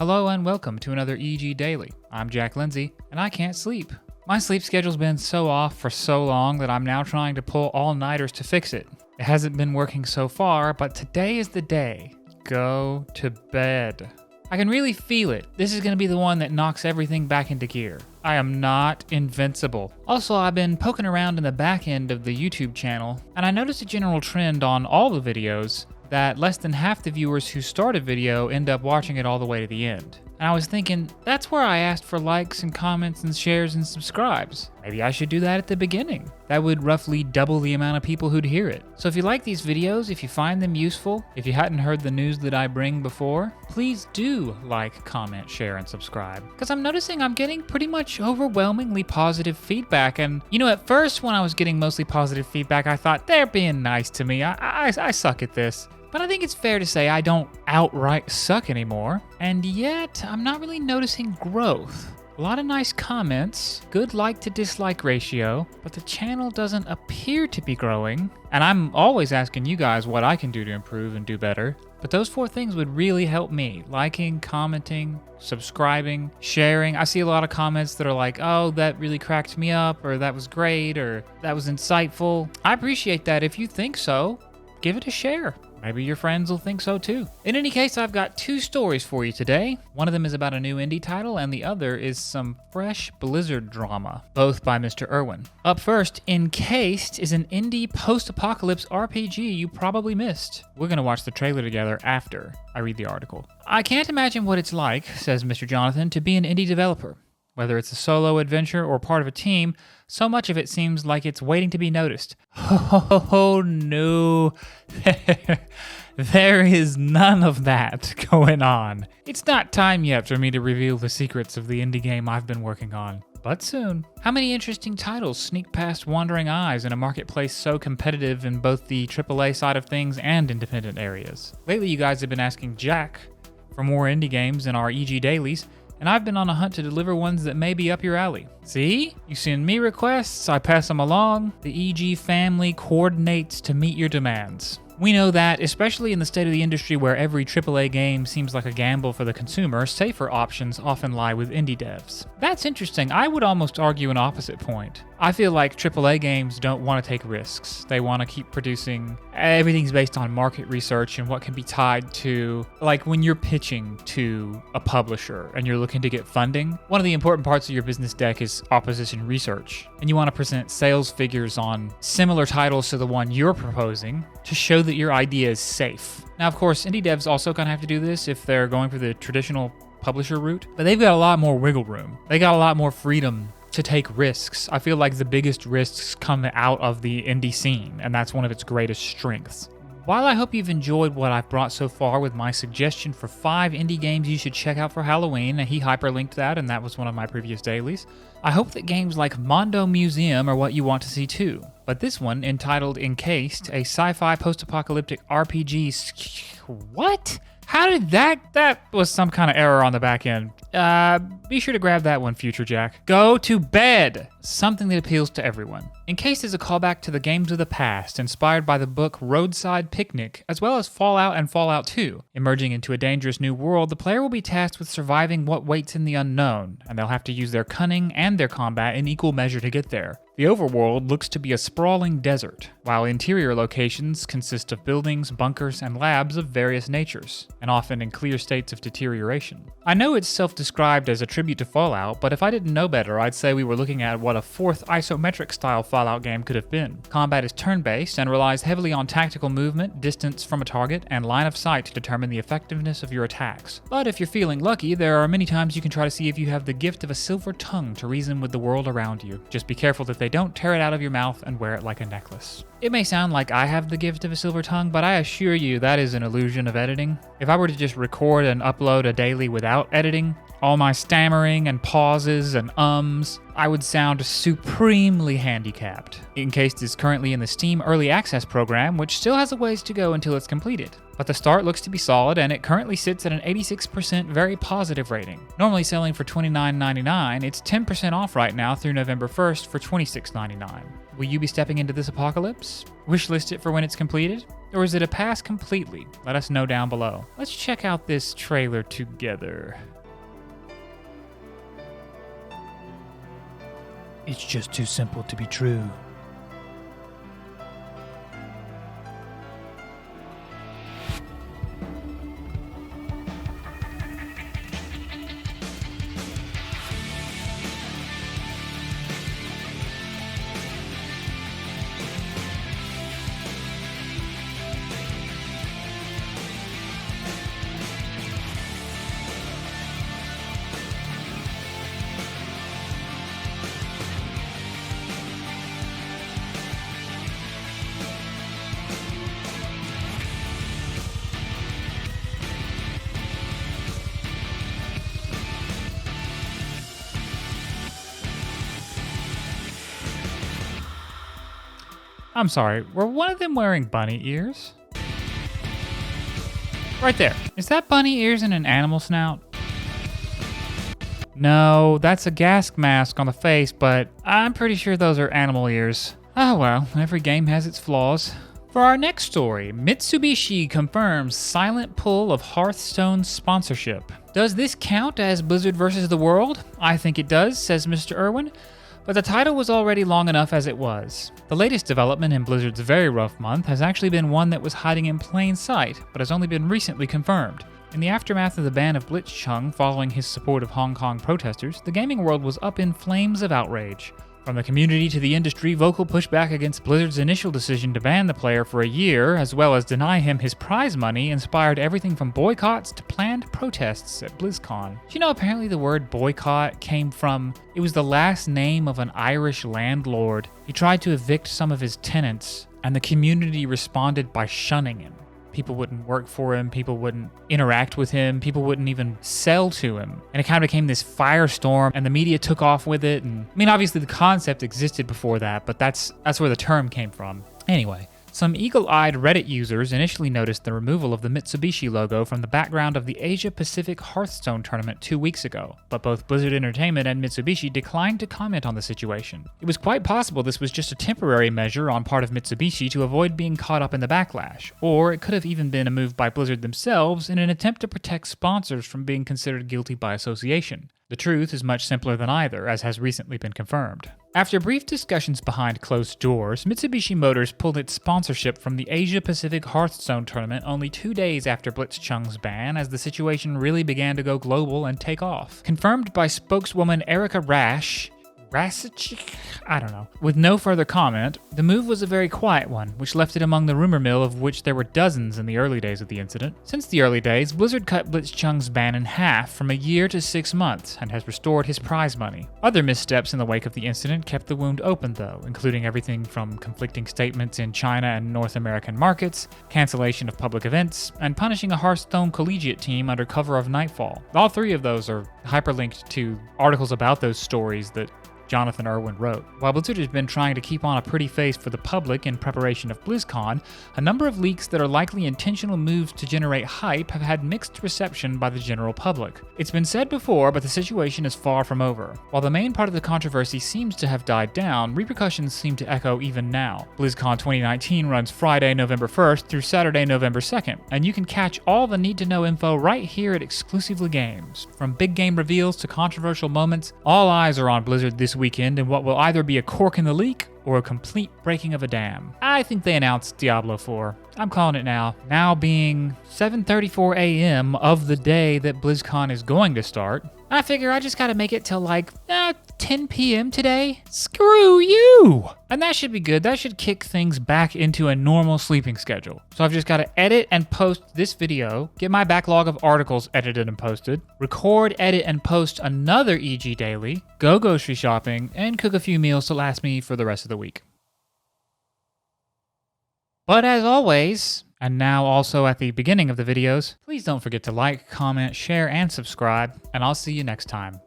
Hello and welcome to another EG Daily. I'm Jack Lindsay, and I can't sleep. My sleep schedule's been so off for so long that I'm now trying to pull all-nighters to fix it. It hasn't been working so far, but today is the day. Go to bed. I can really feel it. This is going to be the one that knocks everything back into gear. I am not invincible. Also, I've been poking around in the back end of the YouTube channel, and I noticed a general trend on all the videos that less than half the viewers who start a video end up watching it all the way to the end. And I was thinking, that's where I asked for likes and comments and shares and subscribes. Maybe I should do that at the beginning. That would roughly double the amount of people who'd hear it. So if you like these videos, if you find them useful, if you hadn't heard the news that I bring before, please do like, comment, share, and subscribe. Because I'm noticing I'm getting pretty much overwhelmingly positive feedback. And at first when I was getting mostly positive feedback, I thought they're being nice to me. I suck at this. But I think it's fair to say I don't outright suck anymore, and yet I'm not really noticing growth. A lot of nice comments, good like to dislike ratio, but the channel doesn't appear to be growing. And I'm always asking you guys what I can do to improve and do better. But those 4 things would really help me. Liking, commenting, subscribing, sharing. I see a lot of comments that are like, oh, that really cracked me up, or that was great, or that was insightful. I appreciate that. If you think so, give it a share. Maybe your friends will think so too. In any case, I've got 2 stories for you today. One of them is about a new indie title, and the other is some fresh Blizzard drama, both by Mr. Irwin. Up first, Encased is an indie post-apocalypse RPG you probably missed. We're gonna watch the trailer together after I read the article. I can't imagine what it's like, says Mr. Jonathan, to be an indie developer. Whether it's a solo adventure or part of a team, so much of it seems like it's waiting to be noticed. Oh no, there is none of that going on. It's not time yet for me to reveal the secrets of the indie game I've been working on, but soon. How many interesting titles sneak past wandering eyes in a marketplace so competitive in both the AAA side of things and independent areas? Lately, you guys have been asking Jack for more indie games in our EG Dailies, and I've been on a hunt to deliver ones that may be up your alley. See? You send me requests, I pass them along. The EG family coordinates to meet your demands. We know that, especially in the state of the industry where every AAA game seems like a gamble for the consumer, safer options often lie with indie devs. That's interesting. I would almost argue an opposite point. I feel like AAA games don't want to take risks. They want to keep producing. Everything's based on market research and what can be tied to, like when you're pitching to a publisher and you're looking to get funding, one of the important parts of your business deck is opposition research. And you want to present sales figures on similar titles to the one you're proposing to show that your idea is safe. Now, of course, indie devs also kind of have to do this if they're going for the traditional publisher route, but they've got a lot more wiggle room. They got a lot more freedom to take risks. I feel like the biggest risks come out of the indie scene, and that's one of its greatest strengths. While I hope you've enjoyed what I've brought so far with my suggestion for 5 indie games you should check out for Halloween, and he hyperlinked that, and that was one of my previous dailies, I hope that games like Mondo Museum are what you want to see too. But this one, entitled Encased, a sci-fi post-apocalyptic RPG... What? How did that was some kind of error on the back end. Be sure to grab that one, Future Jack. Go to bed! Something that appeals to everyone. Encased is a callback to the games of the past, inspired by the book Roadside Picnic, as well as Fallout and Fallout 2. Emerging into a dangerous new world, the player will be tasked with surviving what waits in the unknown, and they'll have to use their cunning and their combat in equal measure to get there. The overworld looks to be a sprawling desert, while interior locations consist of buildings, bunkers, and labs of various natures, and often in clear states of deterioration. I know it's self-described as a tribute to Fallout, but if I didn't know better, I'd say we were looking at what a 4th isometric-style Fallout game could have been. Combat is turn-based and relies heavily on tactical movement, distance from a target, and line of sight to determine the effectiveness of your attacks. But if you're feeling lucky, there are many times you can try to see if you have the gift of a silver tongue to reason with the world around you. Just be careful that they don't tear it out of your mouth and wear it like a necklace. It may sound like I have the gift of a silver tongue, but I assure you that is an illusion of editing. If I were to just record and upload a daily without editing, all my stammering and pauses and ums, I would sound supremely handicapped. Encased is currently in the Steam Early Access program, which still has a ways to go until it's completed. But the start looks to be solid, and it currently sits at an 86% very positive rating. Normally selling for $29.99, it's 10% off right now through November 1st for $26.99. Will you be stepping into this apocalypse? Wishlist it for when it's completed? Or is it a pass completely? Let us know down below. Let's check out this trailer together. It's just too simple to be true. I'm sorry, were one of them wearing bunny ears? Right there. Is that bunny ears in an animal snout? No, that's a gas mask on the face, but I'm pretty sure those are animal ears. Oh well, every game has its flaws. For our next story, Mitsubishi confirms silent pull of Hearthstone sponsorship. Does this count as Blizzard versus the world? I think it does, says Mr. Irwin. But the title was already long enough as it was. The latest development in Blizzard's very rough month has actually been one that was hiding in plain sight, but has only been recently confirmed. In the aftermath of the ban of Blitzchung following his support of Hong Kong protesters, the gaming world was up in flames of outrage. From the community to the industry, vocal pushback against Blizzard's initial decision to ban the player for a year, as well as deny him his prize money, inspired everything from boycotts to planned protests at BlizzCon. Do you know apparently the word boycott came from, it was the last name of an Irish landlord. He tried to evict some of his tenants, and the community responded by shunning him. People wouldn't work for him, people wouldn't interact with him, people wouldn't even sell to him. And it kind of became this firestorm, and the media took off with it. And I mean, obviously the concept existed before that, but that's where the term came from. Anyway, some eagle-eyed Reddit users initially noticed the removal of the Mitsubishi logo from the background of the Asia-Pacific Hearthstone tournament 2 weeks ago, but both Blizzard Entertainment and Mitsubishi declined to comment on the situation. It was quite possible this was just a temporary measure on part of Mitsubishi to avoid being caught up in the backlash, or it could have even been a move by Blizzard themselves in an attempt to protect sponsors from being considered guilty by association. The truth is much simpler than either, as has recently been confirmed. After brief discussions behind closed doors, Mitsubishi Motors pulled its sponsorship from the Asia-Pacific Hearthstone tournament only 2 days after Blitzchung's ban, as the situation really began to go global and take off. Confirmed by spokeswoman Erica Rasich, I don't know. With no further comment, the move was a very quiet one, which left it among the rumor mill of which there were dozens in the early days of the incident. Since the early days, Blizzard cut Blitzchung's ban in half from a year to 6 months and has restored his prize money. Other missteps in the wake of the incident kept the wound open though, including everything from conflicting statements in China and North American markets, cancellation of public events, and punishing a Hearthstone collegiate team under cover of Nightfall. All 3 of those are hyperlinked to articles about those stories that Jonathan Irwin wrote. While Blizzard has been trying to keep on a pretty face for the public in preparation of BlizzCon, a number of leaks that are likely intentional moves to generate hype have had mixed reception by the general public. It's been said before, but the situation is far from over. While the main part of the controversy seems to have died down, repercussions seem to echo even now. BlizzCon 2019 runs Friday, November 1st through Saturday, November 2nd, and you can catch all the need-to-know info right here at Exclusively Games. From big game reveals to controversial moments, all eyes are on Blizzard this weekend in what will either be a cork in the leak or a complete breaking of a dam. I think they announced Diablo 4. I'm calling it now. Now being 7:34 a.m. of the day that BlizzCon is going to start, I figure I just gotta make it till like 10 p.m. today. Screw you! And that should be good. That should kick things back into a normal sleeping schedule. So I've just gotta edit and post this video, get my backlog of articles edited and posted, record, edit, and post another EG Daily, go grocery shopping, and cook a few meals to last me for the rest of the week. But as always, and now also at the beginning of the videos, please don't forget to like, comment, share, and subscribe, and I'll see you next time.